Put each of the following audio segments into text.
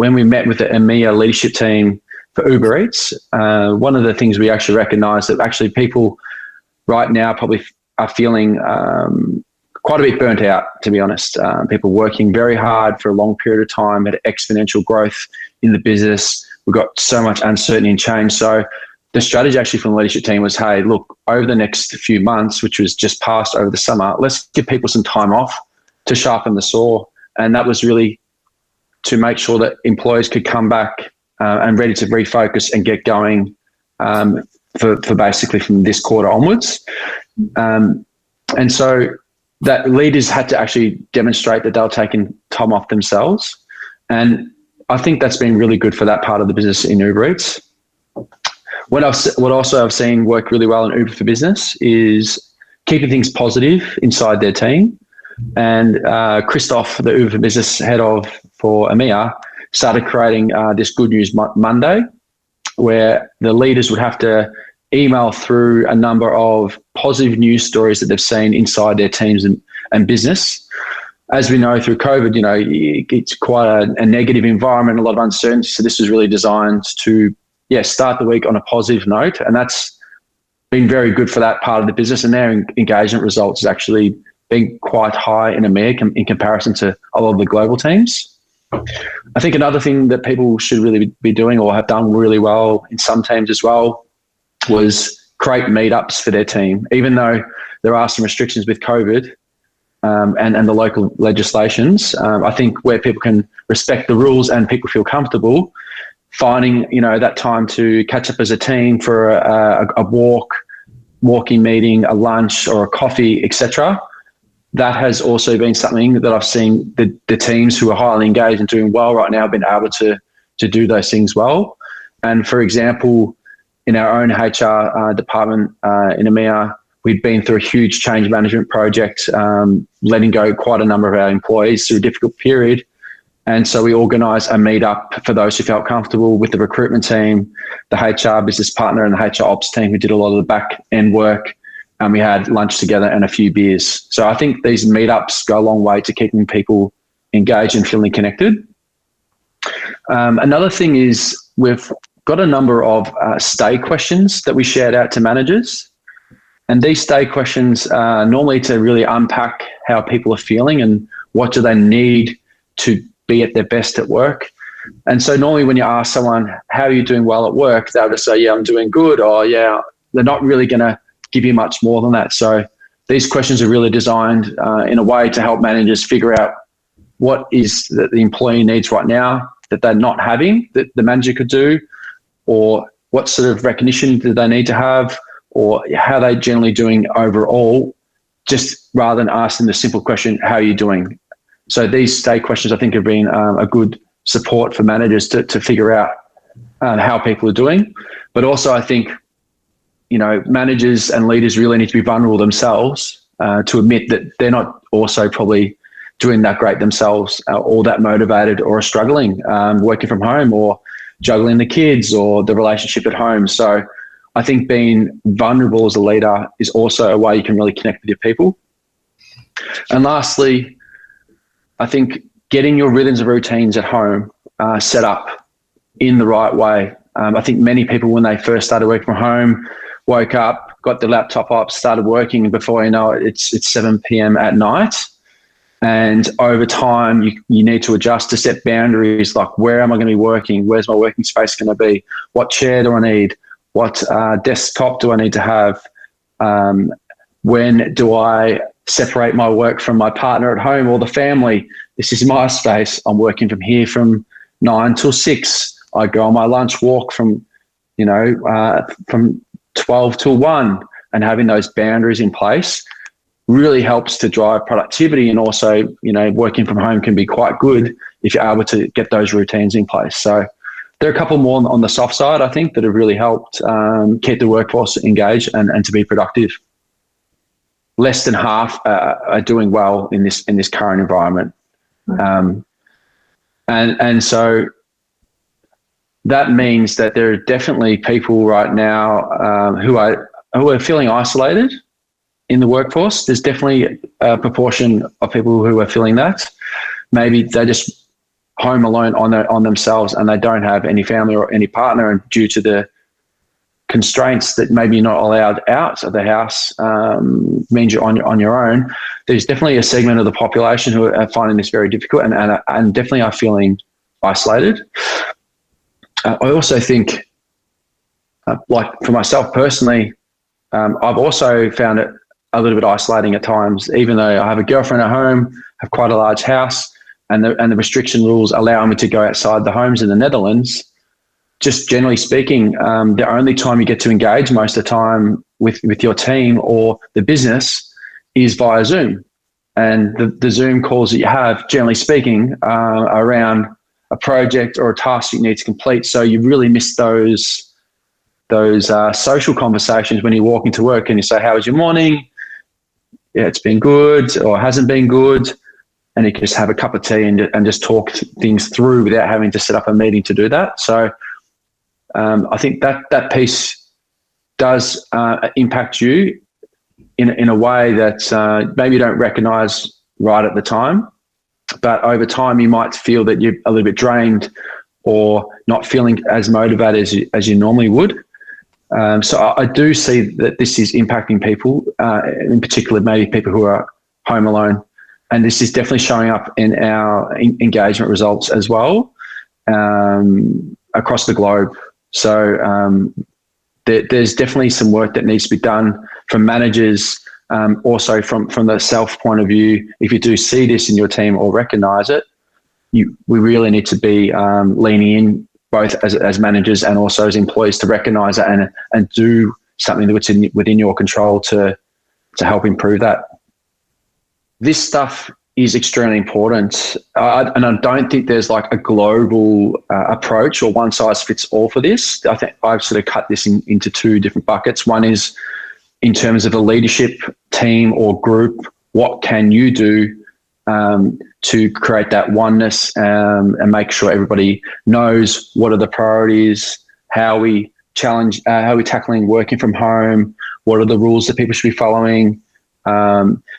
when we met with the EMEA leadership team for Uber Eats, one of the things we actually recognised that actually people right now probably are feeling quite a bit burnt out, to be honest. People working very hard for a long period of time, had exponential growth in the business. We've got so much uncertainty and change. So the strategy actually from the leadership team was, hey, look, over the next few months, which was just past over the summer, let's give people some time off to sharpen the saw. And that was really to make sure that employees could come back and ready to refocus and get going for basically from this quarter onwards. And so that leaders had to actually demonstrate that they were taking time off themselves. And I think that's been really good for that part of the business in Uber Eats. What also I've seen work really well in Uber for Business is keeping things positive inside their team. And Christoph, the Uber for Business head of for EMEA, started creating this Good News Monday, where the leaders would have to email through a number of positive news stories that they've seen inside their teams and business. As we know through COVID, it's quite a negative environment, a lot of uncertainty. So this is really designed to, start the week on a positive note. And that's been very good for that part of the business. And their engagement results has actually been quite high in EMEA in comparison to a lot of the global teams. I think another thing that people should really be doing or have done really well in some teams as well was create meetups for their team. Even though there are some restrictions with COVID and the local legislations, I think where people can respect the rules and people feel comfortable, finding that time to catch up as a team for a walking meeting, a lunch or a coffee, etc. That has also been something that I've seen the teams who are highly engaged and doing well right now have been able to do those things well. And for example, in our own HR department in EMEA, we'd been through a huge change management project, letting go quite a number of our employees through a difficult period. And so we organised a meetup for those who felt comfortable with the recruitment team, the HR business partner and the HR ops team who did a lot of the back end work. And we had lunch together and a few beers. So I think these meetups go a long way to keeping people engaged and feeling connected. Another thing is we've got a number of stay questions that we shared out to managers. And these stay questions are normally to really unpack how people are feeling and what do they need to be at their best at work. And so normally when you ask someone, how are you doing well at work? They'll just say, yeah, I'm doing good. Or yeah, they're not really going to give you much more than that. So these questions are really designed in a way to help managers figure out what is that the employee needs right now that they're not having that the manager could do, or what sort of recognition do they need to have, or how they're generally doing overall, just rather than asking the simple question, how are you doing? So these stay questions, I think, have been a good support for managers to figure out how people are doing. But also I think, managers and leaders really need to be vulnerable themselves to admit that they're not also probably doing that great themselves or that motivated or are struggling working from home or juggling the kids or the relationship at home. So I think being vulnerable as a leader is also a way you can really connect with your people. And lastly, I think getting your rhythms and routines at home set up in the right way. I think many people, when they first started working from home, woke up, got the laptop up, started working, and before you know it, it's 7 p.m. at night. And over time, you need to adjust to set boundaries like, where am I going to be working? Where's my working space going to be? What chair do I need? What desktop do I need to have? When do I separate my work from my partner at home or the family? This is my space. I'm working from here from 9 till 6. I go on my lunch walk from 12 till 1, and having those boundaries in place really helps to drive productivity. And also, working from home can be quite good if you're able to get those routines in place. So there are a couple more on the soft side, I think, that have really helped keep the workforce engaged and to be productive. Less than half are doing well in this current environment. And so that means that there are definitely people right now who are feeling isolated in the workforce. There's definitely a proportion of people who are feeling that. Maybe they're just home alone on themselves, and they don't have any family or any partner, and due to the constraints that maybe you're not allowed out of the house, means you're on your own. There's definitely a segment of the population who are finding this very difficult, and definitely are feeling isolated. I also think, like for myself personally, I've also found it a little bit isolating at times, even though I have a girlfriend at home, have quite a large house, and the restriction rules allow me to go outside the homes in the Netherlands. Just generally speaking, the only time you get to engage most of the time with your team or the business is via Zoom. And the Zoom calls that you have, generally speaking, around a project or a task you need to complete. So you really miss those social conversations when you walk into work and you say, "How was your morning?" "Yeah, it's been good," or "hasn't been good." And you can just have a cup of tea and just talk things through without having to set up a meeting to do that. So I think that piece does impact you in a way that maybe you don't recognize right at the time, but over time you might feel that you're a little bit drained or not feeling as motivated as you normally would. So I do see that this is impacting people, in particular maybe people who are home alone. And this is definitely showing up in our engagement results as well, across the globe. So there's definitely some work that needs to be done from managers, also from the self point of view. If you do see this in your team or recognize it, we really need to be leaning in, both as managers and also as employees, to recognize it and do something that's within your control to help improve that. This stuff is extremely important, and I don't think there's like a global approach or one size fits all for this. I think I've sort of cut this into two different buckets. One is in terms of a leadership team or group, what can you do to create that oneness and make sure everybody knows what are the priorities, how we tackling working from home, what are the rules that people should be following.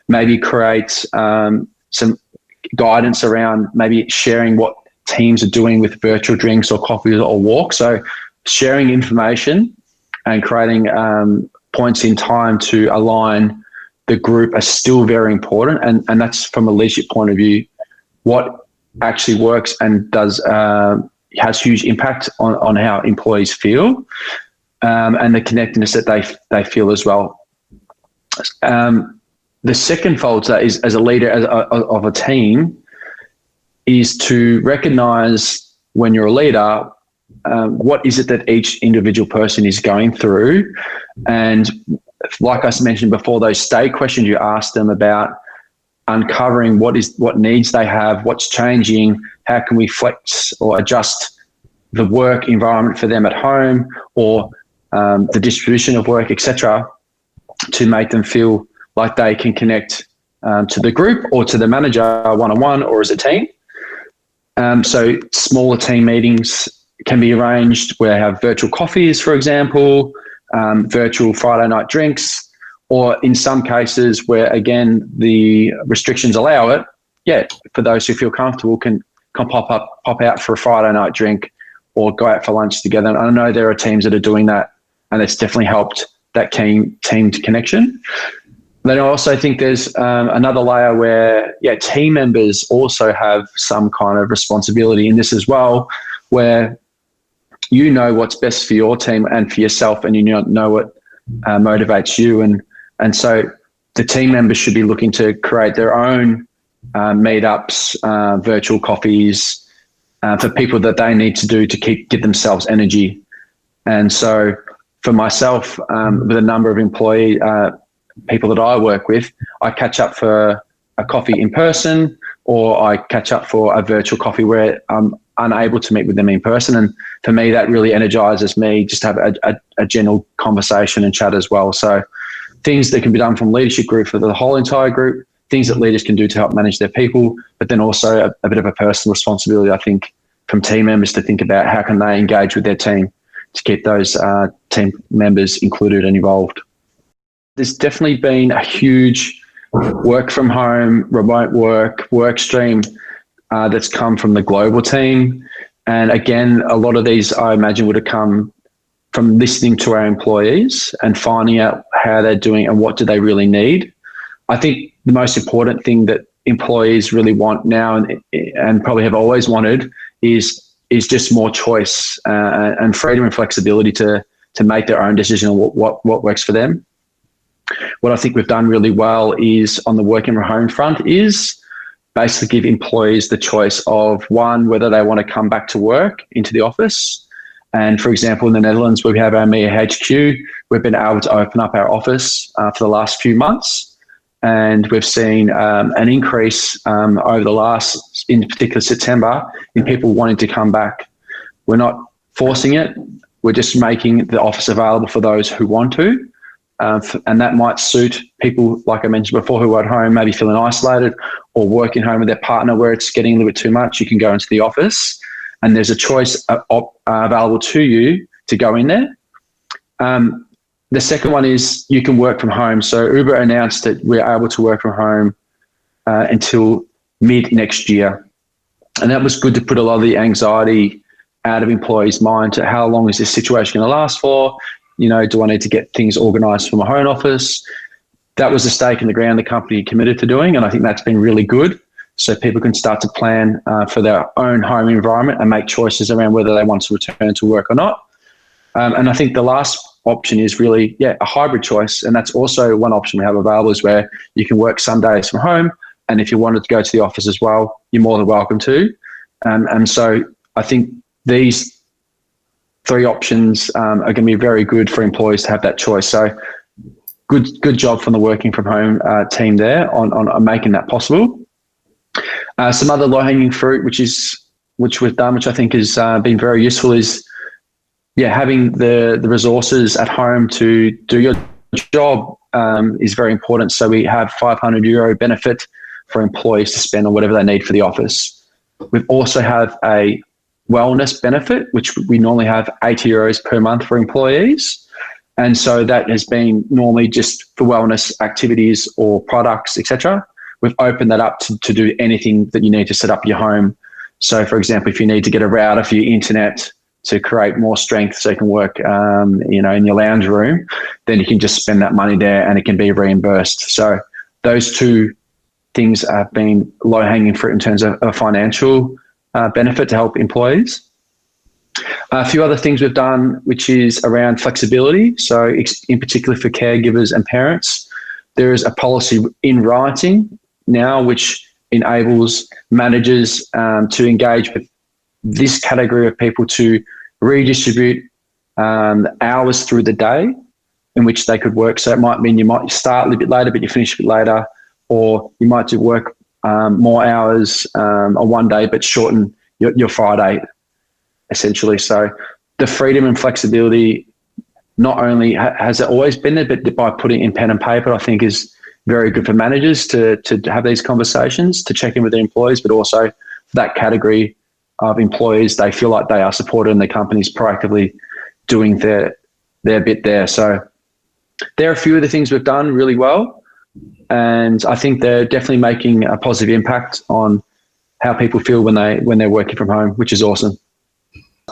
Maybe create some guidance around maybe sharing what teams are doing with virtual drinks or coffee or walk. So sharing information and creating points in time to align the group are still very important. And that's from a leadership point of view, what actually works and has huge impact on how employees feel, and the connectedness that they feel as well. The second fold to that is, as a leader of a team, is to recognize when you're a leader, what is it that each individual person is going through. And like I mentioned before, those stay questions you ask them about uncovering what needs they have, what's changing, how can we flex or adjust the work environment for them at home, or the distribution of work, etc., to make them feel like they can connect to the group or to the manager one-on-one or as a team. So smaller team meetings can be arranged where they have virtual coffees, for example, virtual Friday night drinks, or in some cases where, again, the restrictions allow it, for those who feel comfortable can pop out for a Friday night drink or go out for lunch together. And I know there are teams that are doing that, and it's definitely helped that team connection. Then I also think there's another layer where, team members also have some kind of responsibility in this as well, where you know what's best for your team and for yourself, and you know what motivates you. And so the team members should be looking to create their own meetups, virtual coffees for people that they need to do to give themselves energy. And so for myself, with a number of people that I work with, I catch up for a coffee in person, or I catch up for a virtual coffee where I'm unable to meet with them in person. And for me, that really energizes me just to have a general conversation and chat as well. So things that can be done from leadership group for the whole entire group, things that leaders can do to help manage their people, but then also a bit of a personal responsibility, I think, from team members to think about how can they engage with their team to keep those team members included and involved. There's definitely been a huge work from home, remote work stream that's come from the global team. And again, a lot of these, I imagine, would have come from listening to our employees and finding out how they're doing and what do they really need. I think the most important thing that employees really want now and probably have always wanted is just more choice and freedom and flexibility to make their own decision on what works for them. What I think we've done really well is on the working from home front is basically give employees the choice of, one, whether they want to come back to work into the office. And for example, in the Netherlands, where we have our EMEA HQ, we've been able to open up our office for the last few months. And we've seen an increase over the last, in particular September, in people wanting to come back. We're not forcing it. We're just making the office available for those who want to. And that might suit people, like I mentioned before, who are at home, maybe feeling isolated or working home with their partner where it's getting a little bit too much. You can go into the office and there's a choice available to you to go in there. The second one is you can work from home. So Uber announced that we're able to work from home until mid next year. And that was good to put a lot of the anxiety out of employees' mind to how long is this situation going to last for? Do I need to get things organised for my home office? That was a stake in the ground the company committed to doing, and I think that's been really good. So people can start to plan for their own home environment and make choices around whether they want to return to work or not. And I think the last option is really, a hybrid choice. And that's also one option we have available is where you can work some days from home. And if you wanted to go to the office as well, you're more than welcome to. And so I think these three options are going to be very good for employees to have that choice. So good job from the working from home team there on making that possible. Some other low-hanging fruit, which we've done, which I think has been very useful, is having the resources at home to do your job is very important. So we have €500 benefit for employees to spend on whatever they need for the office. We also have a wellness benefit, which we normally have €80 per month for employees. And so that has been normally just for wellness activities or products, etc. We've opened that up to do anything that you need to set up your home. So, for example, if you need to get a router for your internet to create more strength so you can work, in your lounge room, then you can just spend that money there and it can be reimbursed. So those two things have been low-hanging fruit in terms of a financial benefit to help employees. A few other things we've done, which is around flexibility. So in particular for caregivers and parents, there is a policy in writing now which enables managers to engage with this category of people to redistribute hours through the day in which they could work. So it might mean you might start a little bit later, but you finish a bit later, or you might do work more hours on one day, but shorten your Friday, essentially. So the freedom and flexibility not only has it always been there, but by putting in pen and paper, I think is very good for managers to have these conversations, to check in with their employees, but also that category of employees, they feel like they are supported and the company's proactively doing their bit there. So there are a few of the things we've done really well, and I think they're definitely making a positive impact on how people feel when they're working from home, which is awesome.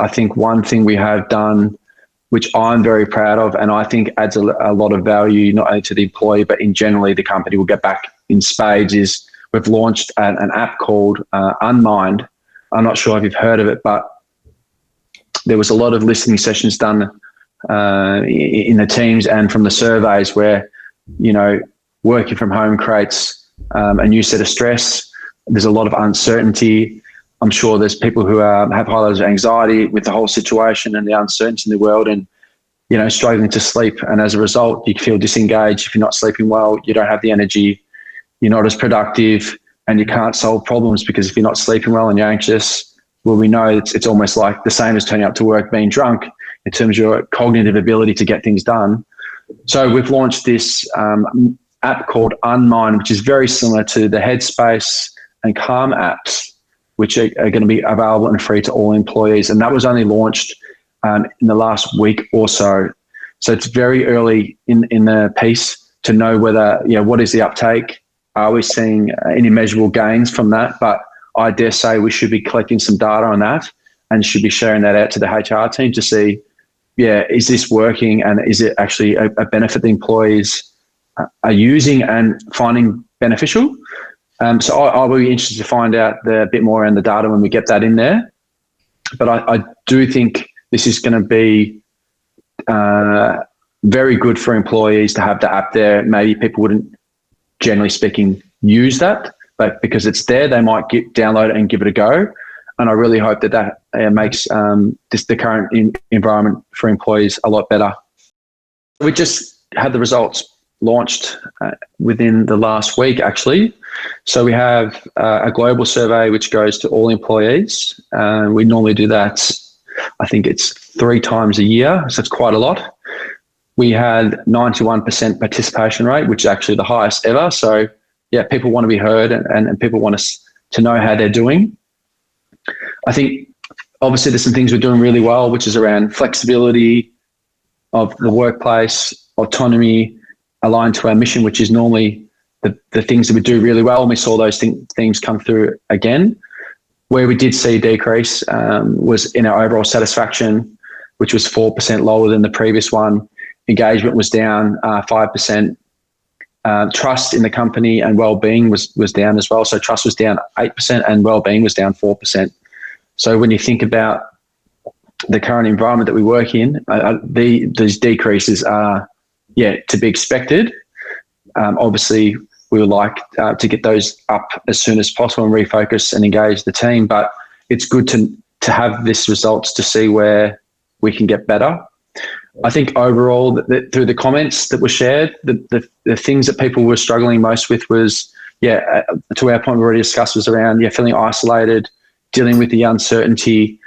I think one thing we have done, which I'm very proud of, and I think adds a lot of value, not only to the employee, but in generally the company will get back in spades, is we've launched an app called Unmind. I'm not sure if you've heard of it, but there was a lot of listening sessions done in the teams and from the surveys where, working from home creates a new set of stress. There's a lot of uncertainty. I'm sure there's people who have high levels of anxiety with the whole situation and the uncertainty in the world and, struggling to sleep. And as a result, you feel disengaged. If you're not sleeping well, you don't have the energy, you're not as productive, and you can't solve problems because if you're not sleeping well and you're anxious, well, we know it's almost like the same as turning up to work being drunk in terms of your cognitive ability to get things done. So we've launched this app called Unmind, which is very similar to the Headspace and Calm apps, which are going to be available and free to all employees. And that was only launched in the last week or so. So it's very early in the piece to know whether, what is the uptake? Are we seeing any measurable gains from that? But I dare say we should be collecting some data on that and should be sharing that out to the HR team to see, is this working and is it actually a benefit the employees are using and finding beneficial? So I will be interested to find out a bit more around the data when we get that in there. But I do think this is going to be very good for employees to have the app there. Maybe people wouldn't, generally speaking, use that, but because it's there, they might download it and give it a go. And I really hope that makes the current environment for employees a lot better. We just had the results launched within the last week, actually. So we have a global survey which goes to all employees. We normally do that, I think it's 3 times a year, so it's quite a lot. We had 91% participation rate, which is actually the highest ever. So people want to be heard and people want us to know how they're doing. I think obviously there's some things we're doing really well, which is around flexibility of the workplace, autonomy, aligned to our mission, which is normally the things that we do really well. And we saw those things come through again. Where we did see a decrease was in our overall satisfaction, which was 4% lower than the previous one. Engagement was down 5%. Trust in the company and well-being was down as well. So trust was down 8% and well-being was down 4%. So when you think about the current environment that we work in, these decreases are to be expected. Obviously, we would like to get those up as soon as possible and refocus and engage the team. But it's good to have this results to see where we can get better. I think overall, through the comments that were shared, the things that people were struggling most with was, to our point we already discussed, was around feeling isolated, dealing with the uncertainty,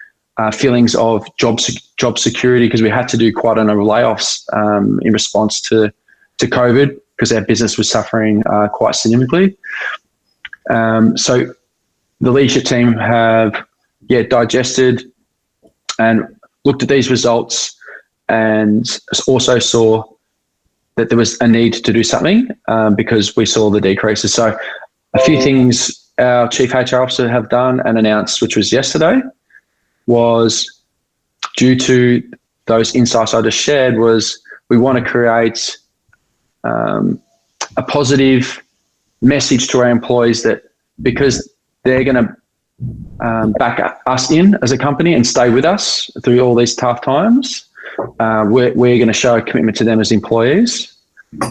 feelings of job security, because we had to do quite a number of layoffs in response to COVID, because our business was suffering quite significantly. So the leadership team have digested and looked at these results and also saw that there was a need to do something because we saw the decreases. So a few things our Chief HR Officer have done and announced, which was yesterday, was due to those insights I just shared, was we want to create a positive message to our employees that because they're going to back us in as a company and stay with us through all these tough times, we're going to show a commitment to them as employees.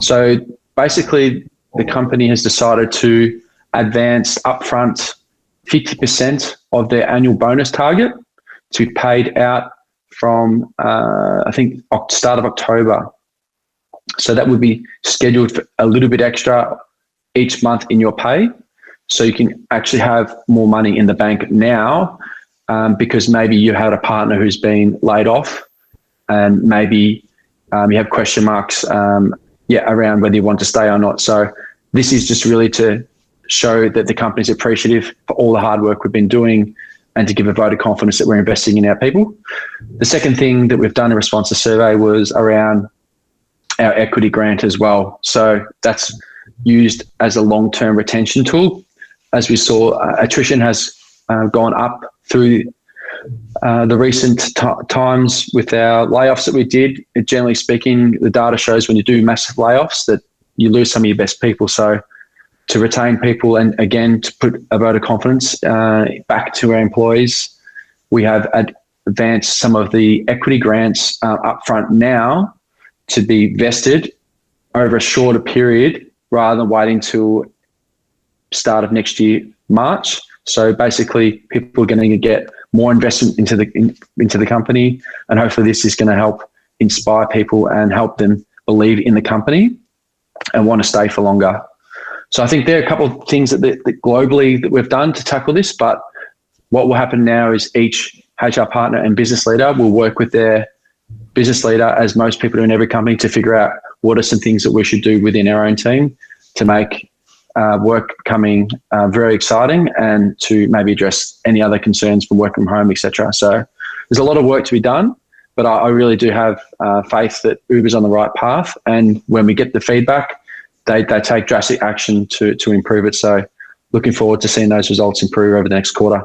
So basically, the company has decided to advance upfront 50% of their annual bonus target to be paid out from, I think, start of October. So that would be scheduled for a little bit extra each month in your pay. So you can actually have more money in the bank now because maybe you had a partner who's been laid off and maybe you have question marks around whether you want to stay or not. So this is just really to show that the company's appreciative for all the hard work we've been doing and to give a vote of confidence that we're investing in our people. The second thing that we've done in response to the survey was around our equity grant as well. So that's used as a long-term retention tool. As we saw, attrition has gone up through the recent times with our layoffs that we did. Generally speaking, the data shows when you do massive layoffs that you lose some of your best people. So to retain people and, again, to put a vote of confidence back to our employees, we have advanced some of the equity grants up front now to be vested over a shorter period rather than waiting till start of next year, March. So basically, people are going to get more investment into the company, and hopefully this is going to help inspire people and help them believe in the company and want to stay for longer. So I think there are a couple of things that globally that we've done to tackle this, but what will happen now is each HR partner and business leader will work with their business leader, as most people do in every company, to figure out what are some things that we should do within our own team to make work becoming very exciting and to maybe address any other concerns from work from home, etc. So there's a lot of work to be done, but I really do have faith that Uber's on the right path. And when we get the feedback, they take drastic action to improve it. So looking forward to seeing those results improve over the next quarter.